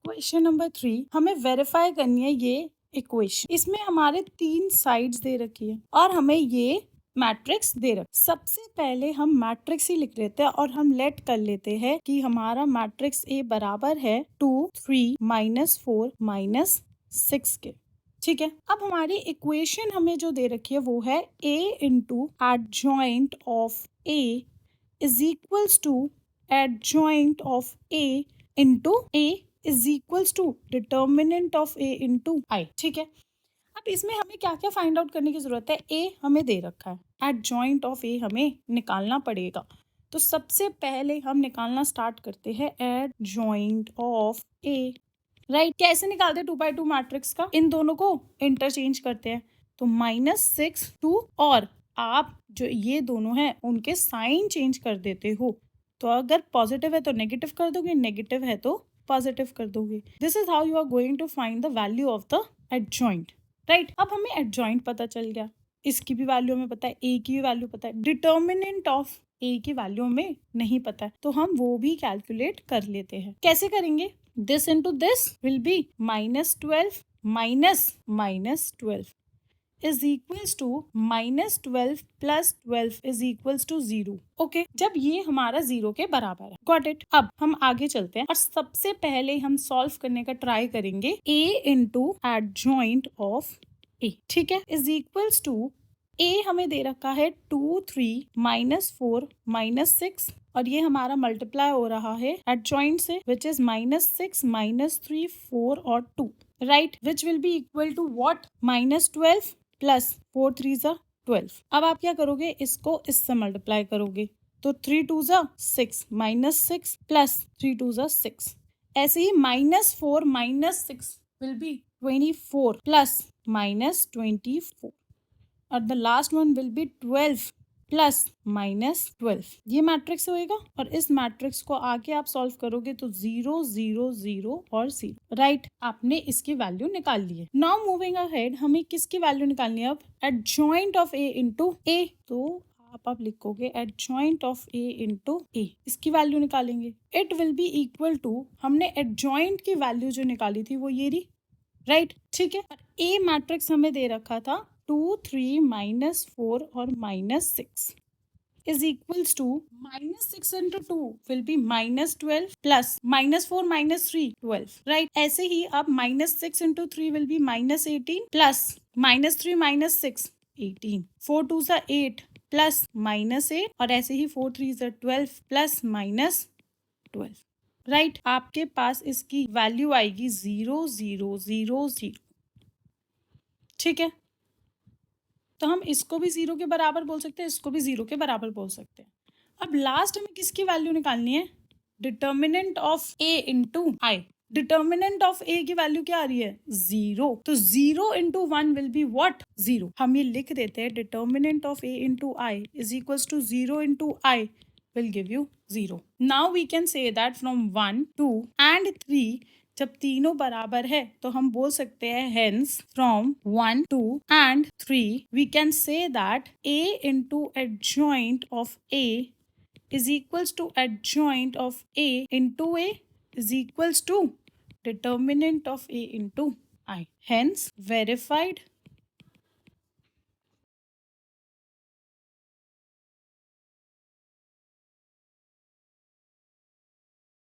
Question number 3 हमें verify करनी है ये इक्वेशन। इसमें हमारे 3 साइड्स दे रखी है और हमें ये मैट्रिक्स दे रखा। सबसे पहले हम मैट्रिक्स ही लिख लेते हैं और हम लेट कर लेते हैं कि हमारा मैट्रिक्स ए बराबर है 2 3 -4 -6 के। ठीक है, अब हमारी इक्वेशन हमें जो दे रखी है वो है a into adjoint of a is equals to adjoint of a into a is equals to determinant of a into i। ठीक है, अब इसमें हमें क्या क्या फाइंड आउट करने की जरूरत है। a हमें दे रखा है, एडजॉइंट ऑफ a हमें निकालना पड़ेगा। तो सबसे पहले हम निकालना स्टार्ट करते हैं एडजॉइंट ऑफ a। राइट, कैसे निकालते हैं 2x2 मैट्रिक्स का, इन दोनों को इंटरचेंज करते हैं। तो -6 2 और आप जो ये दोनों हैं उनके साइन चेंज कर देते हो। तो अगर पॉजिटिव है तो नेगेटिव कर दोगे, नेगेटिव है तो पॉजिटिव कर दोगे। This is how you are going to find the value of the adjoint. Right, अब हमें एडजॉइंट पता चल गया, इसकी भी वैल्यू हमें पता है, ए की भी वैल्यू पता है, डिटर्मिनेंट ऑफ ए की वैल्यू हमें नहीं पता है, तो हम वो भी कैलकुलेट कर लेते हैं। कैसे करेंगे, this into this will be -12 minus -12 is equals to -12 plus 12 is equals to 0। Okay, जब ये हमारा 0 के बराबर है, गॉट इट। अब हम आगे चलते हैं और सबसे पहले हम सॉल्व करने का ट्राई करेंगे a into adjoint of a। ठीक है, इज इक्वल्स टू a हमें दे रखा है 2 3 -4 -6 और ये हमारा मल्टीप्लाई हो रहा है एडजॉइंट से विच इज -6 -3 4 और 2। Right, which will be equal to what, -12 plus 4 3 12। अब आप क्या करोगे, इसको इससे मल्टीप्लाई करोगे तो 3 2 6 -6 प्लस 3 2 6। ऐसे ही -4 -6 विल बी 24 प्लस -24 और the last one will be 12 plus -12। ये मैट्रिक्स होएगा और इस मैट्रिक्स को आगे आप सॉल्व करोगे तो 0 0 0 और 0। राइट, आपने इसकी वैल्यू निकाल ली है। नाउ मूविंग अहेड, हमें किसकी वैल्यू निकालनी है अब, adjoint of a into a। तो आप लिखोगे adjoint of a into a, इसकी वैल्यू निकालेंगे। It will be equal to, हमने एडजॉइंट की वैल्यू जो निकाली थी वो ये रही। राइट, ठीक है, a मैट्रिक्स हमें दे रखा था 2 3 -4 और -6 is equals to -6 into 2 will be -12 plus -4 -3 12। right, ऐसे ही अब -6 into 3 will be -18 plus -3 -6 18 4 2 8 plus -8 और ऐसे ही 4 3 12 plus -12। राइट, आपके पास इसकी वैल्यू आएगी 0 0 0 0। ठीक है, तो हम इसको भी 0 के बराबर बोल सकते हैं, इसको भी 0 के बराबर बोल सकते हैं। अब लास्ट हमें किसकी वैल्यू निकालनी है, determinant of a into I. Determinant of a की वैल्यू क्या आ रही है, 0। तो 0 इंटू 1 विल बी व्हाट, 0। हम ये लिख देते हैं determinant of a into I is equals to 0 into I will give you 0। Now we can say that from 1 2 and 3 जब तीनों बराबर है तो हम बोल सकते हैं hence from 1 2 and 3 we can say that a into adjoint of a is equals to adjoint of a into a is equals to determinant of a into I। Hence verified